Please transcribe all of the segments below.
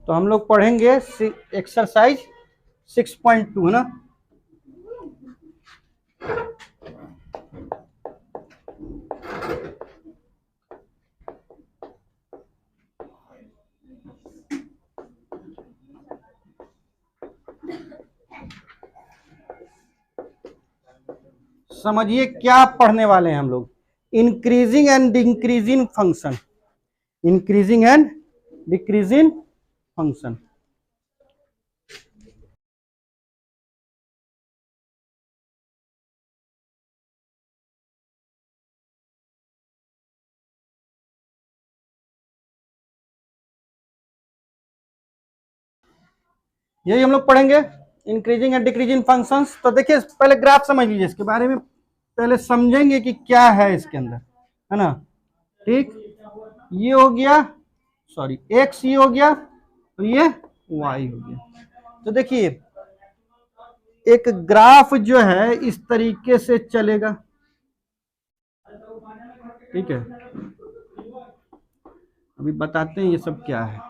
तो हम लोग पढ़ेंगे एक्सरसाइज 6.2 है ना। समझिए क्या पढ़ने वाले हैं हम लोग, increasing and decreasing function, increasing and decreasing function. यही हम लोग पढ़ेंगे, इंक्रीजिंग एंड डिक्रीजिंग फंक्शंस। तो देखिए पहले ग्राफ समझ लीजिए, इसके बारे में पहले समझेंगे कि क्या है इसके अंदर, है ना। ठीक, ये हो गया, सॉरी एक्स ये हो गया और ये वाई हो गया। तो देखिए एक ग्राफ जो है इस तरीके से चलेगा, ठीक है। अभी बताते हैं ये सब क्या है।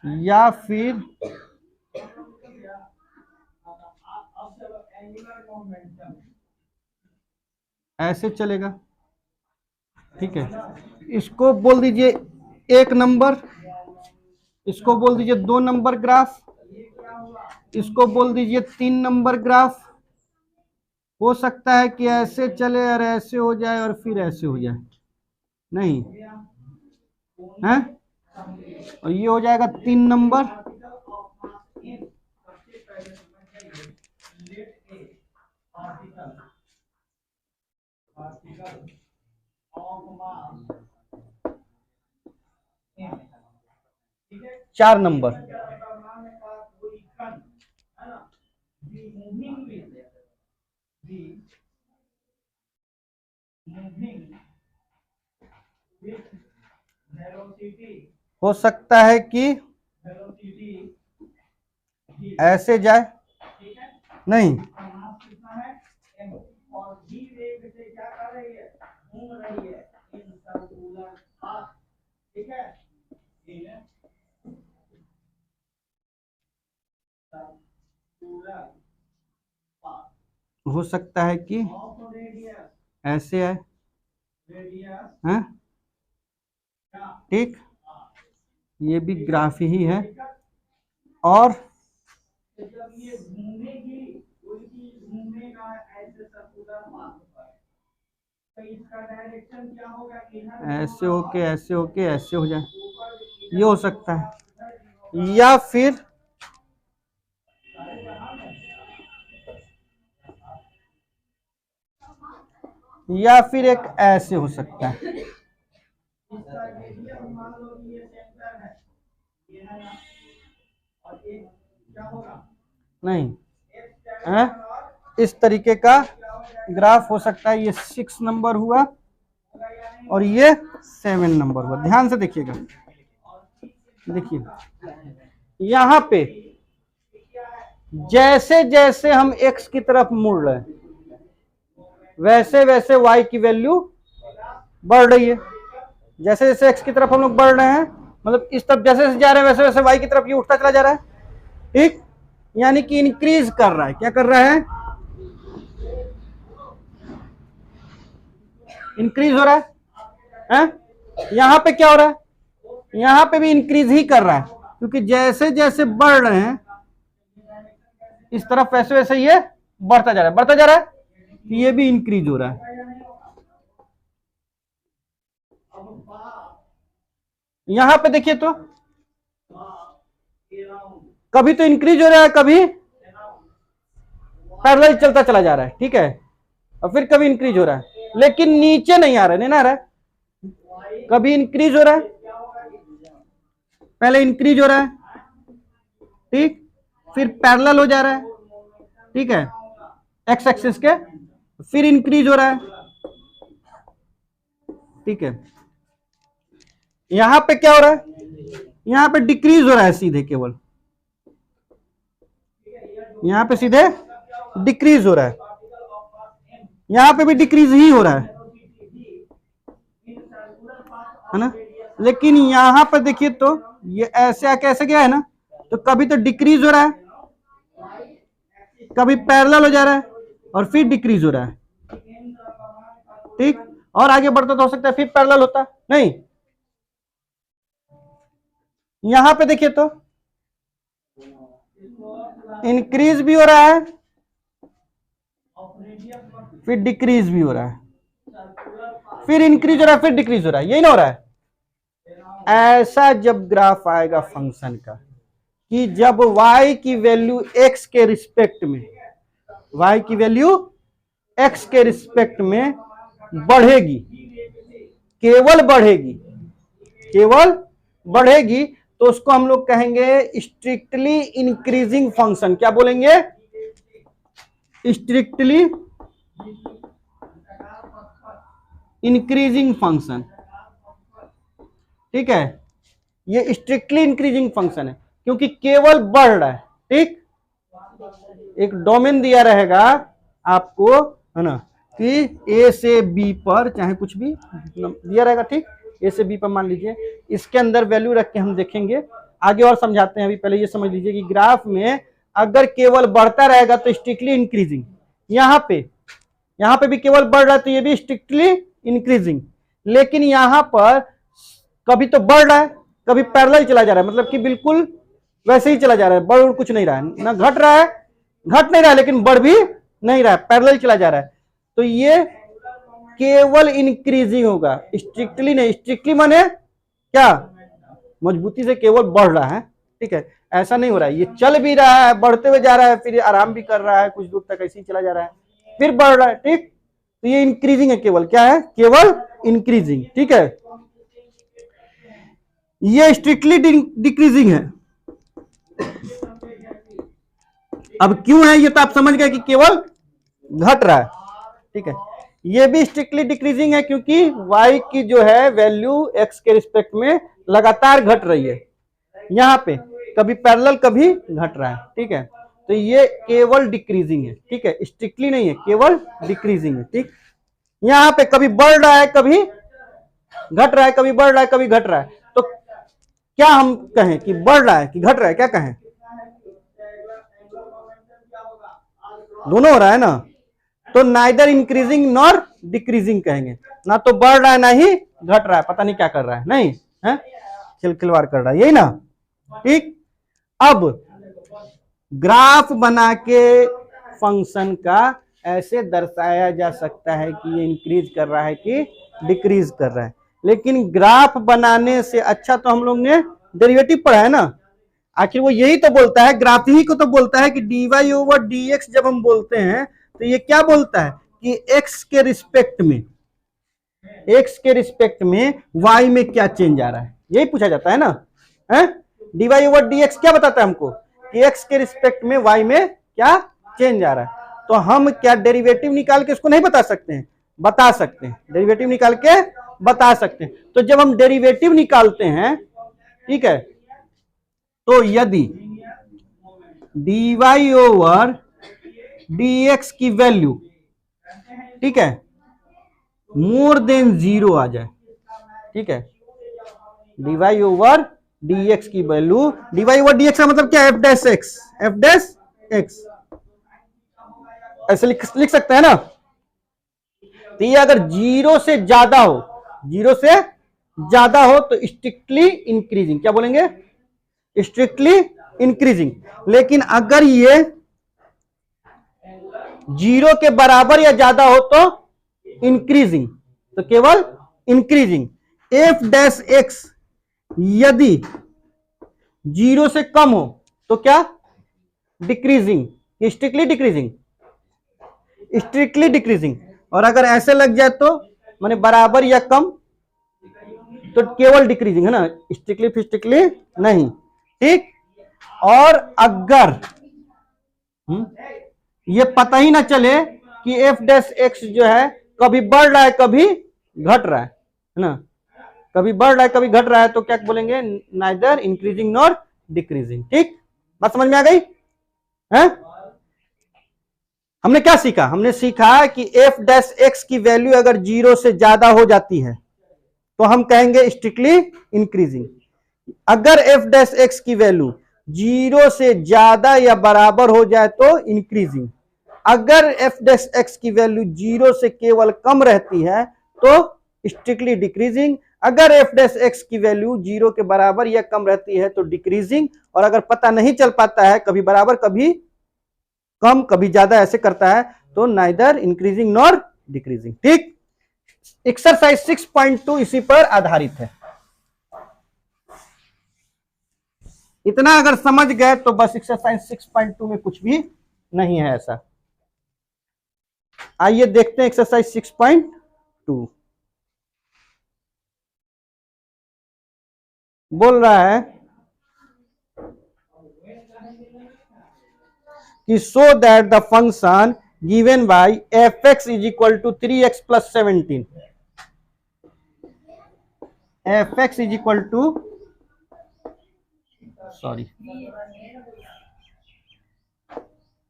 या फिर ऐसे चलेगा, ठीक है। इसको बोल दीजिए एक नंबर, इसको बोल दीजिए 2 नंबर ग्राफ, इसको बोल दीजिए 3 नंबर ग्राफ। हो सकता है कि ऐसे चले और ऐसे हो जाए और फिर ऐसे हो जाए, नहीं है। और ये हो जाएगा 3 नंबर, चार नंबर, हो सकता है कि ऐसे जाए, नहीं हो सकता है कि ऐसे आए, हैं? ठीक, ये भी ग्राफ ही है। और ऐसे होके ऐसे होके ऐसे हो जाए, ये हो सकता है। या फिर एक ऐसे हो सकता है, नहीं है। इस तरीके का ग्राफ हो सकता है। ये 6 नंबर हुआ और ये 7 नंबर हुआ। ध्यान से देखिएगा, देखिए यहां पे जैसे जैसे हम x की तरफ मुड़ रहे हैं वैसे वैसे y की वैल्यू बढ़ रही है। जैसे जैसे x की तरफ हम लोग बढ़ रहे हैं, मतलब इस तरफ जैसे जैसे जा रहे हैं वैसे वैसे y की तरफ ये उठता चला जा रहा है, ठीक। यानी कि इंक्रीज कर रहा है। क्या कर रहा है? इंक्रीज हो रहा है। यहां पे क्या हो रहा है? यहां पे भी इंक्रीज ही कर रहा है, क्योंकि जैसे जैसे बढ़ रहे हैं इस तरफ वैसे वैसे ये बढ़ता जा रहा है, बढ़ता जा रहा है, तो ये भी इंक्रीज हो रहा है। यहां पे देखिए तो कभी तो इंक्रीज हो रहा है, कभी पैरेलल चलता चला जा रहा है, ठीक है। और फिर कभी इंक्रीज हो रहा है, लेकिन नीचे नहीं आ रहा है, नहीं ना आ रहा है। कभी इंक्रीज हो रहा है, पहले इंक्रीज हो रहा है, ठीक, फिर पैरेलल हो जा रहा है, ठीक है, एक्स एक्सिस के, फिर इंक्रीज हो रहा है, ठीक है। यहां पे क्या हो रहा है? यहां पे डिक्रीज हो रहा है सीधे, केवल यहां पे सीधे डिक्रीज हो रहा है, यहां पे भी डिक्रीज ही हो रहा है, है ना। लेकिन यहां पर देखिए तो ये ऐसे कैसे गया है ना, तो कभी तो डिक्रीज हो रहा है, कभी पैरेलल हो जा रहा है और फिर डिक्रीज हो रहा है, ठीक। और आगे बढ़ता तो हो सकता है फिर पैरेलल होता, नहीं। यहां पे देखिए तो इंक्रीज भी हो रहा है फिर डिक्रीज भी हो रहा है, फिर इंक्रीज हो रहा है फिर डिक्रीज हो रहा है, यही ना हो रहा है। ऐसा जब ग्राफ आएगा फंक्शन का कि जब y की वैल्यू x के रिस्पेक्ट में, y की वैल्यू x के रिस्पेक्ट में बढ़ेगी, केवल बढ़ेगी, केवल बढ़ेगी, तो उसको हम लोग कहेंगे स्ट्रिक्टली इंक्रीजिंग फंक्शन। क्या बोलेंगे? स्ट्रिक्टली इंक्रीजिंग फंक्शन, ठीक है। ये स्ट्रिक्टली इंक्रीजिंग फंक्शन है क्योंकि केवल बढ़ रहा है, ठीक। एक डोमेन दिया रहेगा आपको, है ना, कि ए से बी पर चाहे कुछ भी दिया रहेगा, ठीक। ए से बी पर मान लीजिए, इसके अंदर वैल्यू रख के हम देखेंगे, आगे और समझाते हैं। अभी पहले ये समझ लीजिए कि ग्राफ में अगर केवल बढ़ता रहेगा तो स्ट्रिक्टली इंक्रीजिंग, यहां पे भी केवल बढ़ रहा है तो ये भी स्ट्रिक्टली इंक्रीजिंग। लेकिन यहां पर कभी तो बढ़ रहा है कभी पैरेलल चला जा रहा है, मतलब कि बिल्कुल वैसे ही चला जा रहा है, बढ़ कुछ नहीं रहा है, ना घट रहा है, घट नहीं रहा है लेकिन बढ़ भी नहीं रहा है, पैरेलल चला जा रहा है। तो ये केवल इंक्रीजिंग होगा, स्ट्रिक्टली नहीं। स्ट्रिक्टली माने क्या? मजबूती से केवल बढ़ रहा है, ठीक है। ऐसा नहीं हो रहा है, ये चल भी रहा है, बढ़ते हुए जा रहा है, फिर आराम भी कर रहा है, कुछ दूर तक ऐसे ही चला जा रहा है, फिर बढ़ रहा है, ठीक। तो ये इंक्रीजिंग है, केवल क्या है? केवल इंक्रीजिंग, ठीक है। ये स्ट्रिक्टली डिक्रीजिंग है। अब क्यों है ये तो आप समझ गए कि केवल घट रहा है, ठीक है। ये भी स्ट्रिक्टली डिक्रीजिंग है क्योंकि y की जो है वैल्यू x के रिस्पेक्ट में लगातार घट रही है, यहां पे कभी पैरेलल कभी घट रहा है, ठीक है। तो ये केवल डिक्रीजिंग है, ठीक है, स्ट्रिक्टली नहीं है, केवल डिक्रीजिंग है, ठीक। यहां पे कभी बढ़ रहा है कभी घट रहा है, कभी बढ़ रहा है कभी घट रहा है। तो क्या हम कहें कि बढ़ रहा है कि घट रहा है? क्या कहें? दोनों हो रहा है ना, तो नाइदर इंक्रीजिंग नॉर डिक्रीजिंग कहेंगे, ना तो बढ़ रहा है ना ही घट रहा है, पता नहीं क्या कर रहा है, नहीं है, खिलखिलवाड़ कर रहा है, यही ना, ठीक। अब ग्राफ बना के फंक्शन का ऐसे दर्शाया जा सकता है कि ये इंक्रीज कर रहा है कि डिक्रीज कर रहा है। लेकिन ग्राफ बनाने से अच्छा तो हम लोग ने डेरिवेटिव पढ़ा है ना, आखिर वो यही तो बोलता है, ग्राफ ही को तो बोलता है कि dy ओवर dx जब हम बोलते हैं तो ये क्या बोलता है कि x के रिस्पेक्ट में y में क्या चेंज आ रहा है, यही पूछा जाता है ना, है। dy ओवर dx क्या बताता है हमको कि x के रिस्पेक्ट में y में क्या चेंज आ रहा है। तो हम क्या डेरिवेटिव निकाल के इसको नहीं बता सकते हैं? बता सकते हैं, डेरिवेटिव निकाल के बता सकते हैं। तो जब हम डेरिवेटिव निकालते हैं, ठीक है, तो यदि dy ओवर dx की वैल्यू, ठीक है, मोर देन 0 आ जाए, ठीक है, dy ओवर dx की वैल्यू, dy ओवर dx का मतलब क्या है? f डैश x, ऐसे लिख सकते हैं ना। तो ये अगर 0 से ज्यादा हो तो स्ट्रिक्टली इंक्रीजिंग, क्या बोलेंगे? Strictly increasing. लेकिन अगर ये 0 के बराबर या ज्यादा हो तो इंक्रीजिंग, तो केवल इंक्रीजिंग। f डैश x यदि 0 से कम हो तो क्या? Decreasing, strictly decreasing. और अगर ऐसे लग जाए तो माने बराबर या कम तो केवल डिक्रीजिंग, है ना, स्ट्रिक्टली नहीं, ठीक। और अगर ये पता ही ना चले कि f डैश x जो है कभी बढ़ रहा है कभी घट रहा है ना, कभी बढ़ रहा है कभी घट रहा है, तो क्या बोलेंगे? नाइदर इंक्रीजिंग नॉर डिक्रीजिंग, ठीक। बात समझ में आ गई है? हमने क्या सीखा? हमने सीखा कि f डैश x की वैल्यू अगर 0 से ज्यादा हो जाती है तो हम कहेंगे स्ट्रिक्टली इंक्रीजिंग। अगर एफ डैश एक्स की वैल्यू 0 से ज्यादा या बराबर हो जाए तो इंक्रीजिंग। अगर एफ डैश एक्स की वैल्यू 0 से केवल कम रहती है तो स्ट्रिक्टली डिक्रीजिंग। अगर एफ डैश एक्स की वैल्यू 0 के बराबर या कम रहती है तो डिक्रीजिंग। और अगर पता नहीं चल पाता है, कभी बराबर कभी कम कभी ज्यादा ऐसे करता है, तो नाइदर इंक्रीजिंग नॉर डिक्रीजिंग। ठीक, एक्सरसाइज 6.2 इसी पर आधारित है। इतना अगर समझ गए तो बस एक्सरसाइज 6.2 में कुछ भी नहीं है ऐसा। आइए देखते हैं एक्सरसाइज 6.2। बोल रहा है कि so that the function given by f x is equal to 3x plus 17, f x is equal to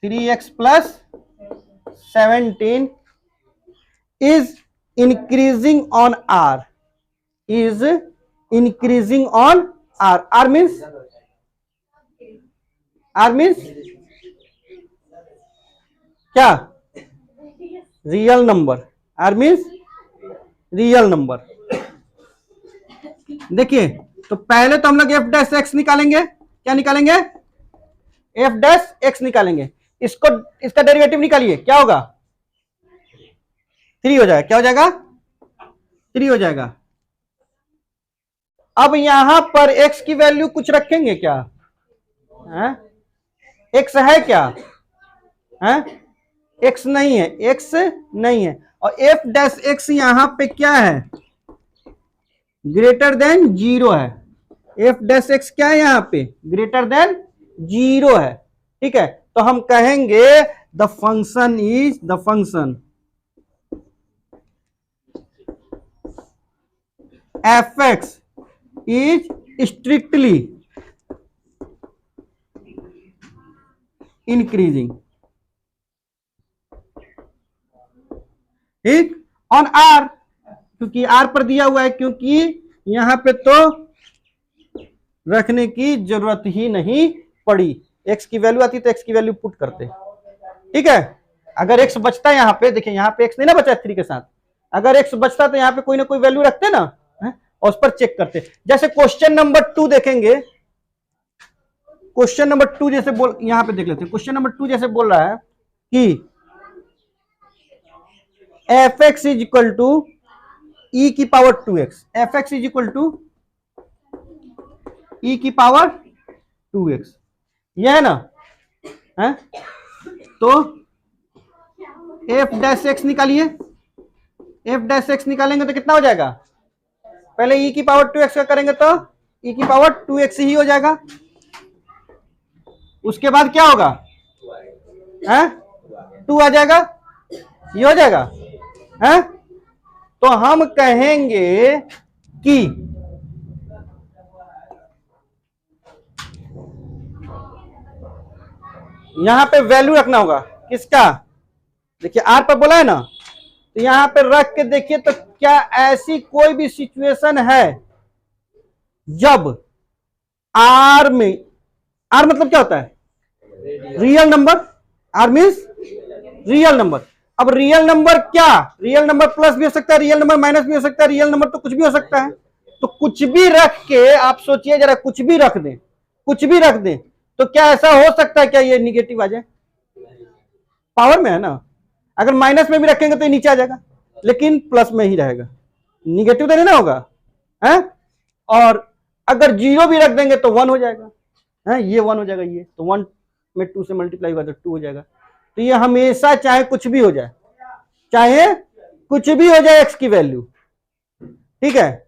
3x plus 17 is increasing on R, is increasing on R. R means क्या? Real number. R means real number. देखिए, तो पहले तो हम लोग F dash X निकालेंगे। क्या निकालेंगे? एफ डैश एक्स निकालेंगे। इसको, इसका डेरिवेटिव निकालिए, क्या होगा? 3 हो जाएगा। क्या हो जाएगा? 3 हो जाएगा। अब यहां पर x की वैल्यू कुछ रखेंगे क्या? x है क्या? x नहीं है, x नहीं है। और f डैश x यहां पे क्या है? ग्रेटर देन 0 है। f डैश x क्या है यहां पे? ग्रेटर देन 0 है। ठीक है, तो हम कहेंगे the function f x is strictly increasing. ठीक, ऑन आर, क्योंकि आर पर दिया हुआ है, क्योंकि यहां पे तो रखने की जरूरत ही नहीं पड़ी। एक्स की वैल्यू आती तो एक्स की वैल्यू पुट करते। ठीक है, अगर एक्स बचता है यहां पे, देखिए यहां पे एक्स नहीं ना बचा 3 के साथ, अगर एक्स बचता तो यहां पे कोई ना कोई वैल्यू रखते ना, और उस पर चेक करते। जैसे क्वेश्चन नंबर 2 देखेंगे, क्वेश्चन नंबर 2 जैसे बोल, यहां पे देख लेते हैं। क्वेश्चन नंबर 2 जैसे बोल रहा है कि F x is equal to E की power 2x, F x is equal to E की पावर 2x, यह है ना? है? तो एफ डैश एक्स निकालिए। एफ डैश एक्स निकालेंगे तो कितना हो जाएगा? पहले e की पावर 2x का करेंगे तो e की पावर 2x ही हो जाएगा। उसके बाद क्या होगा? 2 आ जाएगा, ये हो जाएगा। है? तो हम कहेंगे कि यहां पे वैल्यू रखना होगा किसका? देखिए आर पर बोला है ना, तो यहां पे रख के देखिए तो क्या ऐसी कोई भी सिचुएशन है जब आर में, आर मतलब क्या होता है? Real number. R means real number. अब रियल नंबर क्या? रियल नंबर प्लस भी हो सकता है, रियल नंबर माइनस भी हो सकता है, रियल नंबर तो कुछ भी हो सकता है। तो कुछ भी रख के आप सोचिए जरा, कुछ भी रख दें, कुछ भी रख दें, तो क्या ऐसा हो सकता है क्या ये निगेटिव आ जाए? पावर में है ना, अगर माइनस में भी रखेंगे तो ये नीचे आ जाएगा, लेकिन प्लस में ही रहेगा, निगेटिव तो नहीं ना होगा। है? और अगर 0 भी रख देंगे तो 1 हो जाएगा। है? ये 1 हो जाएगा, ये तो 1 में 2 से मल्टीप्लाई होगा तो 2 हो जाएगा। तो ये हमेशा चाहे कुछ भी हो जाए, चाहे कुछ भी हो जाए एक्स की वैल्यू, ठीक है,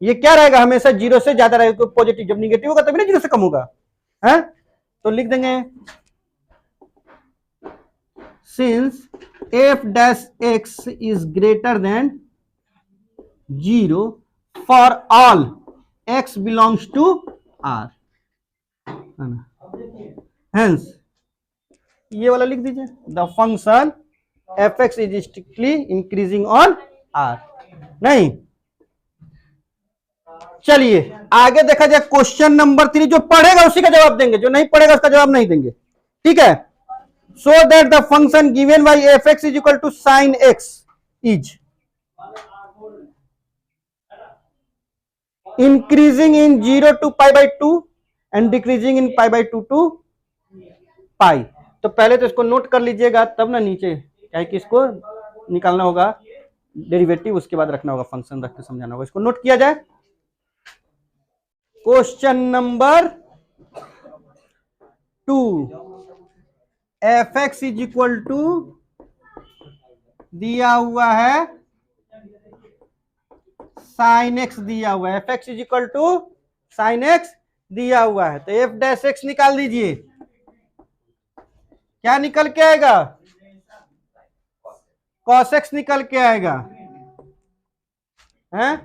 ये क्या रहेगा? हमेशा 0 से ज्यादा रहेगा, पॉजिटिव। जब निगेटिव होगा तभी ना 0 से कम होगा। है? तो लिख देंगे since f dash x is greater than 0 for all x belongs to R, hence ये वाला लिख दीजिए, the function f x is strictly increasing on R. नहीं, चलिए आगे देखा जाए क्वेश्चन नंबर 3। जो पढ़ेगा उसी का जवाब देंगे, जो नहीं पढ़ेगा उसका जवाब नहीं देंगे, ठीक है। So that the function given by f x is equal to sine x is increasing in 0 to pi by 2 and decreasing in pi by 2 to pi. तो पहले तो इसको नोट कर लीजिएगा, तब ना नीचे क्या है कि इसको निकालना होगा डेरिवेटिव, उसके बाद रखना होगा, फंक्शन रख के समझाना होगा। इसको नोट किया जाए। Question number 2, f x is equal to दिया हुआ है साइन एक्स दिया हुआ है, f x is equal to sine x दिया हुआ है, तो एफ डैश एक्स निकाल दीजिए। क्या निकल के आएगा? कॉस एक्स निकल के आएगा, हैं?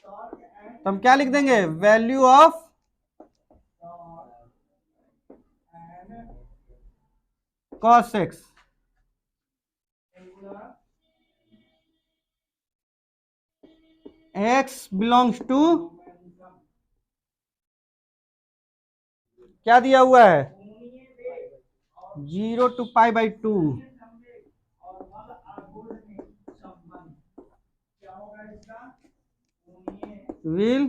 तो हम क्या लिख देंगे? Value of cos x x belongs to क्या दिया हुआ है? 0 to pi by 2 will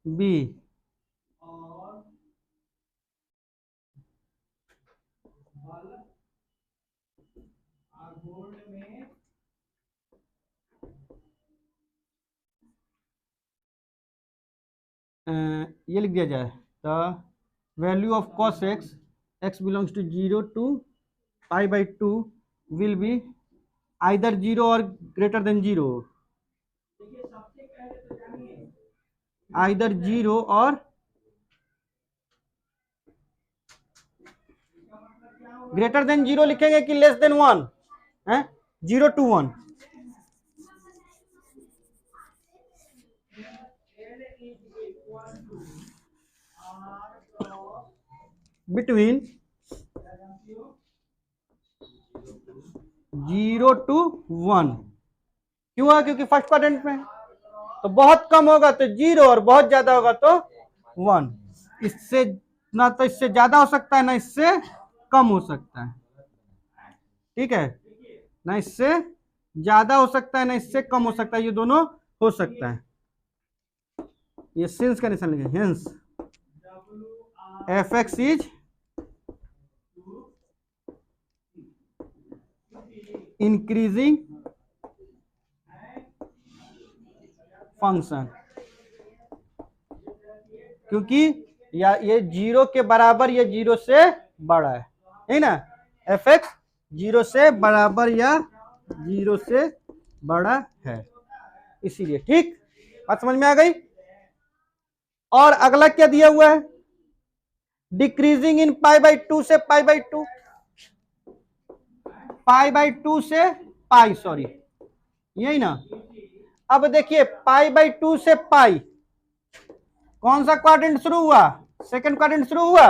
be ये लिख दिया जाए, the value of cos x x belongs to 0 to pi by 2 will be either 0 और ग्रेटर देन 0, आइदर 0 और ग्रेटर देन 0 लिखेंगे कि लेस देन 1 है? 0 to 1, बिटवीन 0 to 1। क्यों है? क्योंकि फर्स्ट क्वाड्रेंट में, तो बहुत कम होगा तो 0 और बहुत ज्यादा होगा तो 1। इससे ना तो इससे ज्यादा हो सकता है ना इससे कम हो सकता है, ठीक है? ना इससे ज्यादा हो सकता है ना इससे कम हो सकता है, ये दोनों हो सकता है। ये सिंस का निशान लिखे, hence F x is increasing function, क्योंकि या ये 0 के बराबर या 0 से बड़ा है ना? एफ एक्स 0 से बराबर या 0 से बड़ा है, इसीलिए। ठीक, बात समझ में आ गई? और अगला क्या दिया हुआ है? डिक्रीजिंग इन पाई बाई 2 से पाई बाई 2, पाई बाई 2 से पाई, सॉरी यही ना। अब देखिए पाई बाई 2 से पाई, कौन सा क्वाड्रेंट शुरू हुआ? सेकंड क्वाड्रेंट शुरू हुआ।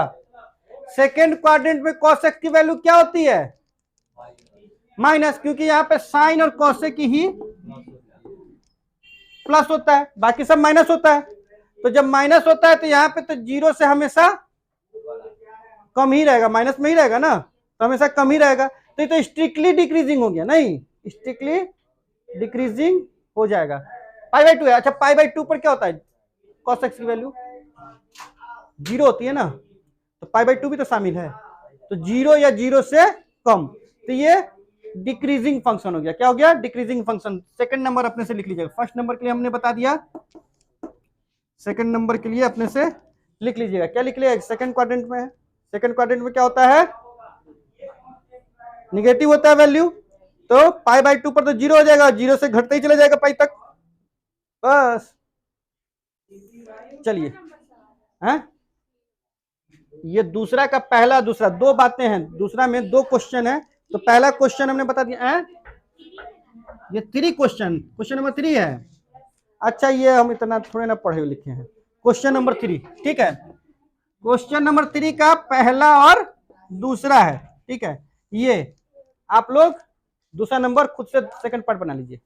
सेकंड क्वाड्रेंट में कॉसेक की वैल्यू क्या होती है? माइनस, क्योंकि यहां पे साइन और कॉसेक की ही प्लस होता है, बाकी सब माइनस होता है। तो जब माइनस होता है तो यहाँ पे तो 0 से हमेशा कम ही रहेगा, माइनस में ही रहेगा ना, तो हमेशा कम ही रहेगा। तो ये तो स्ट्रिक्टली डिक्रीजिंग हो गया, नहीं स्ट्रिक्टली डिक्रीजिंग हो जाएगा। पाई बाई 2 है, अच्छा पाई बाई 2 पर क्या होता है? कॉस एक्स की वैल्यू 0 होती है ना, तो पाई बाई 2 भी तो शामिल है, तो 0 या 0 से कम, तो ये डिक्रीजिंग फंक्शन हो गया। क्या हो गया? Decreasing function. सेकंड नंबर अपने से लिख लीजिएगा, फर्स्ट नंबर के लिए हमने बता दिया, सेकंड नंबर के लिए अपने से लिख लीजिएगा। क्या लिख लिया? सेकंड क्वाड्रेंट में है, सेकंड क्वाड्रेंट में क्या होता है? निगेटिव होता है वैल्यू, तो पाई बाई 2 पर तो 0 हो जाएगा, 0 से घटते ही चला जाएगा पाई तक, बस। चलिए, हैं? ये दूसरा का पहला दूसरा दो बातें हैं, दूसरा में 2 क्वेश्चन है। तो पहला क्वेश्चन हमने बता दिया है, ये 3 क्वेश्चन, क्वेश्चन नंबर 3 है। अच्छा ये हम इतना थोड़े ना पढ़े लिखे हैं, क्वेश्चन नंबर 3, ठीक है? क्वेश्चन नंबर 3 का पहला और दूसरा है, ठीक है? ये आप लोग दूसरा नंबर खुद से सेकंड पार्ट बना लीजिए।